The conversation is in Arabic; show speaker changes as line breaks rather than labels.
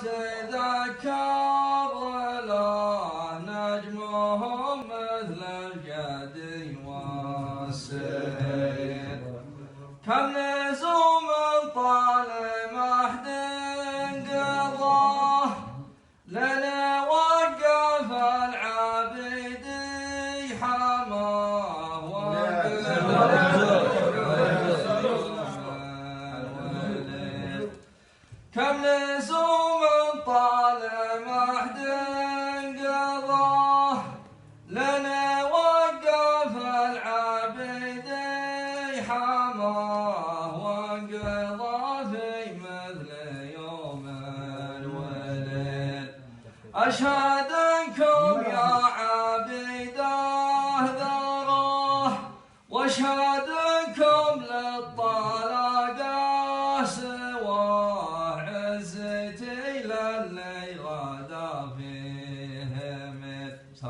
تذكر له نجمهم مثل الجدي والسهيل كم لزوم طال مهد قضاه لنا وقف العبيد حماه كم لزوم طال مهد قضاه لنا وقف العبيد حماه وانقضى في مثل يوم الوليل أشهد أنكم يا عبيده ذراه واشهد أنكم للطلاقة سواه عزتي للي غدا فيه مثل